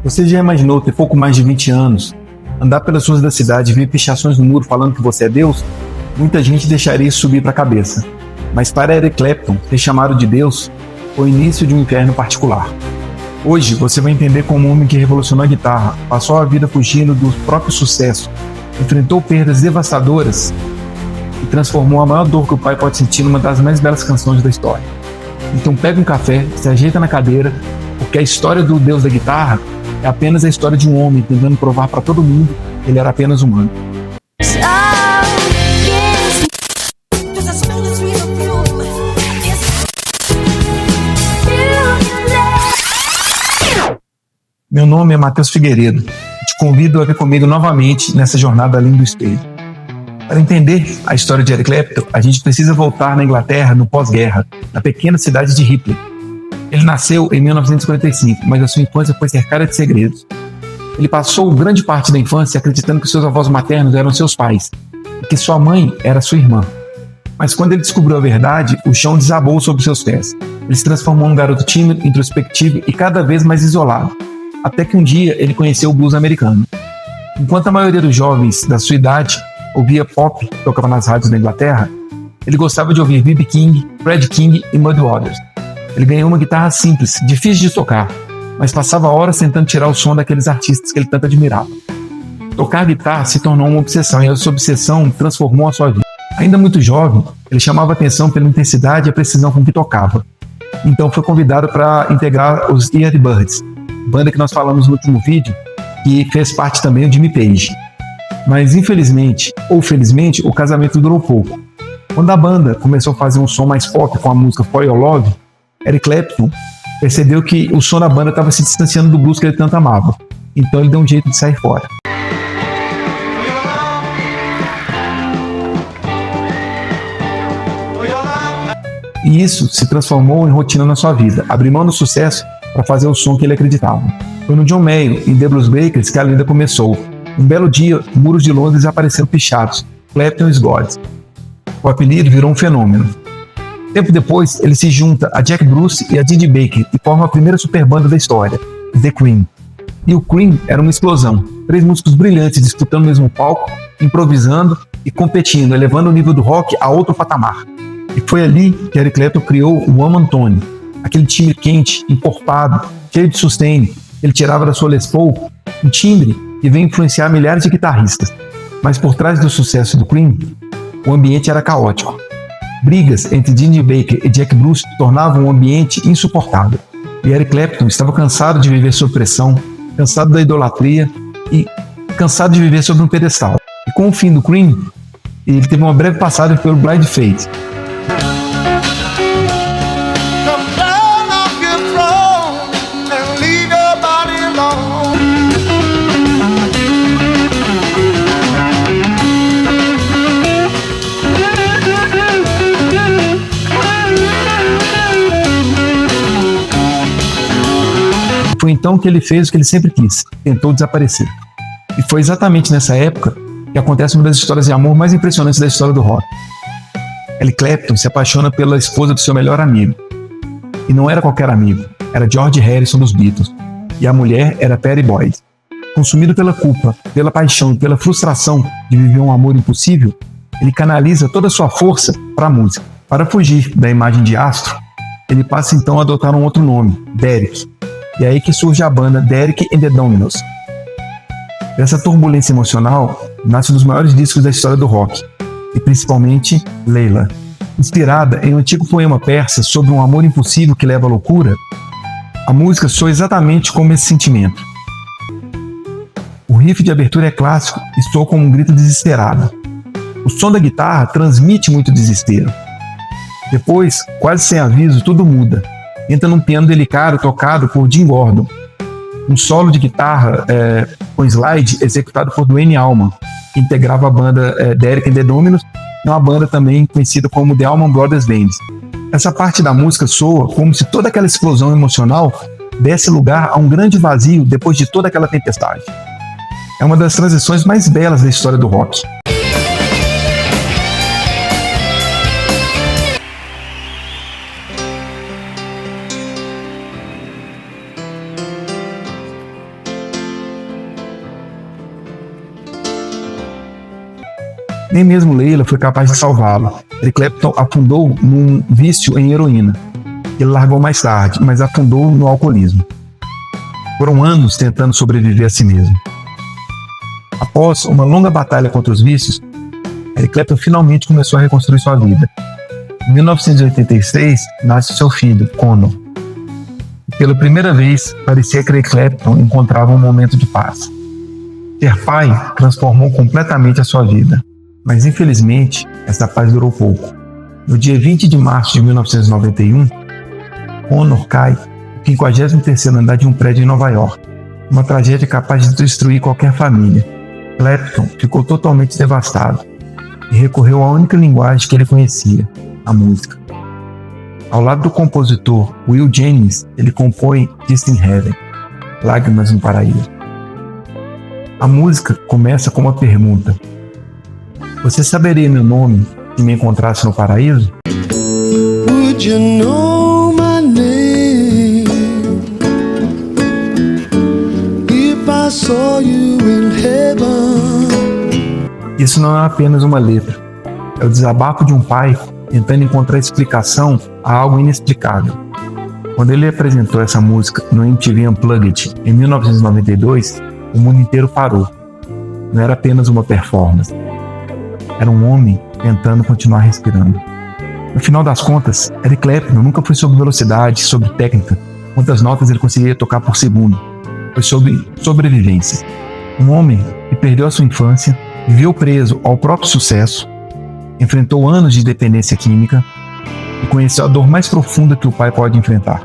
Você já imaginou ter pouco mais de 20 anos, andar pelas ruas da cidade e ver pichações no muro falando que você é Deus? Muita gente deixaria isso subir para a cabeça. Mas para Eric Clapton, ser chamado de Deus foi o início de um inferno particular. Hoje você vai entender como um homem que revolucionou a guitarra, passou a vida fugindo do próprio sucesso, enfrentou perdas devastadoras e transformou a maior dor que o pai pode sentir numa das mais belas canções da história. Então pega um café, se ajeita na cadeira, porque a história do Deus da guitarra é apenas a história de um homem tentando provar para todo mundo que ele era apenas humano. Meu nome é Matheus Figueiredo. Te convido a vir comigo novamente nessa jornada além do espelho. Para entender a história de Eric Clapton, a gente precisa voltar na Inglaterra no pós-guerra, na pequena cidade de Ripley. Ele nasceu em 1945, mas a sua infância foi cercada de segredos. Ele passou grande parte da infância acreditando que seus avós maternos eram seus pais e que sua mãe era sua irmã. Mas quando ele descobriu a verdade, o chão desabou sob seus pés. Ele se transformou em um garoto tímido, introspectivo e cada vez mais isolado, até que um dia ele conheceu o blues americano. Enquanto a maioria dos jovens da sua idade ouvia pop que tocava nas rádios da Inglaterra, ele gostava de ouvir B.B. King, Fred King e Muddy Waters. Ele ganhou uma guitarra simples, difícil de tocar, mas passava horas tentando tirar o som daqueles artistas que ele tanto admirava. Tocar guitarra se tornou uma obsessão e essa obsessão transformou a sua vida. Ainda muito jovem, ele chamava atenção pela intensidade e a precisão com que tocava. Então foi convidado para integrar os Yardbirds, banda que nós falamos no último vídeo, que fez parte também do Jimmy Page. Mas infelizmente, ou felizmente, o casamento durou pouco. Quando a banda começou a fazer um som mais pop com a música For Your Love, Eric Clapton percebeu que o som da banda estava se distanciando do blues que ele tanto amava. Então ele deu um jeito de sair fora. E isso se transformou em rotina na sua vida, abriu mão do sucesso para fazer o som que ele acreditava. Foi no John Mayall e The Blues Breakers que a lenda começou. Um belo dia, muros de Londres apareceram pichados, Clapton is God. O apelido virou um fenômeno. Tempo depois, ele se junta a Jack Bruce e a Didi Baker e forma a primeira superbanda da história, The Cream. E o Cream era uma explosão. 3 músicos brilhantes disputando o mesmo palco, improvisando e competindo, elevando o nível do rock a outro patamar. E foi ali que Eric Clapton criou o One Man Tone, aquele timbre quente, encorpado, cheio de sustain. Ele tirava da sua Les Paul um timbre que veio influenciar milhares de guitarristas. Mas por trás do sucesso do Cream, o ambiente era caótico. Brigas entre Didi Baker e Jack Bruce tornavam o ambiente insuportável. E Eric Clapton estava cansado de viver sob pressão, cansado da idolatria e cansado de viver sobre um pedestal. E com o fim do Cream, ele teve uma breve passagem pelo Blind Faith. Foi então que ele fez o que ele sempre quis, tentou desaparecer. E foi exatamente nessa época que acontece uma das histórias de amor mais impressionantes da história do rock. Eric Clapton se apaixona pela esposa do seu melhor amigo. E não era qualquer amigo, era George Harrison dos Beatles. E a mulher era Pattie Boyd. Consumido pela culpa, pela paixão e pela frustração de viver um amor impossível, ele canaliza toda a sua força para a música. Para fugir da imagem de astro, ele passa então a adotar um outro nome, Derek. E é aí que surge a banda Derek and the Dominos. Dessa turbulência emocional, nasce um dos maiores discos da história do rock, e principalmente Leila. Inspirada em um antigo poema persa sobre um amor impossível que leva à loucura, a música soa exatamente como esse sentimento. O riff de abertura é clássico e soa como um grito desesperado. O som da guitarra transmite muito desespero. Depois, quase sem aviso, tudo muda. Entra num piano delicado tocado por Jim Gordon. Um solo de guitarra com slide executado por Duane Allman, que integrava a banda Derek and the Dominos, e uma banda também conhecida como The Allman Brothers Band. Essa parte da música soa como se toda aquela explosão emocional desse lugar a um grande vazio depois de toda aquela tempestade. É uma das transições mais belas da história do rock. Nem mesmo Leila foi capaz de salvá-lo. Eric Clapton afundou num vício em heroína. Ele largou mais tarde, mas afundou no alcoolismo. Foram anos tentando sobreviver a si mesmo. Após uma longa batalha contra os vícios, Eric Clapton finalmente começou a reconstruir sua vida. Em 1986, nasce seu filho, Conor. Pela primeira vez, parecia que Eric Clapton encontrava um momento de paz. Ser pai transformou completamente a sua vida, mas infelizmente, essa paz durou pouco. No dia 20 de março de 1991, Conor cai no 53º andar de um prédio em Nova York, uma tragédia capaz de destruir qualquer família. Clapton ficou totalmente devastado e recorreu à única linguagem que ele conhecia, a música. Ao lado do compositor Will Jennings, ele compõe Distant Heaven, Lágrimas no Paraíso. A música começa com uma pergunta: você saberia meu nome se me encontrasse no paraíso? Would you know my name if I saw you in heaven? Isso não é apenas uma letra, é o desabafo de um pai tentando encontrar explicação a algo inexplicável. Quando ele apresentou essa música no MTV Unplugged em 1992, o mundo inteiro parou. Não era apenas uma performance. Era um homem tentando continuar respirando. No final das contas, Eric Clapton nunca foi sobre velocidade, sobre técnica, quantas notas ele conseguia tocar por segundo. Foi sobre sobrevivência. Um homem que perdeu a sua infância, viveu preso ao próprio sucesso, enfrentou anos de dependência química e conheceu a dor mais profunda que o pai pode enfrentar.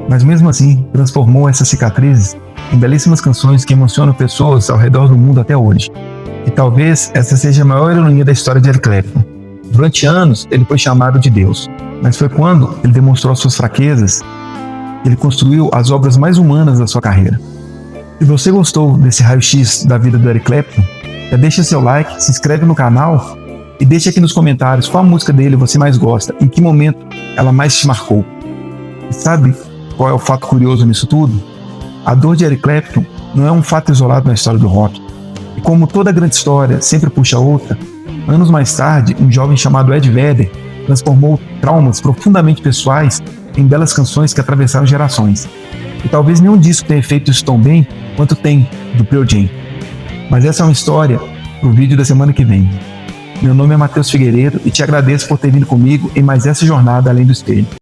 Mas mesmo assim, transformou essas cicatrizes em belíssimas canções que emocionam pessoas ao redor do mundo até hoje. E talvez essa seja a maior ironia da história de Eric Clapton. Durante anos, ele foi chamado de Deus, mas foi quando ele demonstrou as suas fraquezas que ele construiu as obras mais humanas da sua carreira. Se você gostou desse raio-x da vida do Eric Clapton, já deixa seu like, se inscreve no canal e deixa aqui nos comentários qual a música dele você mais gosta, em que momento ela mais te marcou. E sabe qual é o fato curioso nisso tudo? A dor de Eric Clapton não é um fato isolado na história do rock. E como toda grande história sempre puxa outra, anos mais tarde, um jovem chamado Ed Vedder transformou traumas profundamente pessoais em belas canções que atravessaram gerações. E talvez nenhum disco tenha feito isso tão bem quanto tem do Pearl Jam. Mas essa é uma história pro vídeo da semana que vem. Meu nome é Matheus Figueiredo e te agradeço por ter vindo comigo em mais essa jornada além do espelho.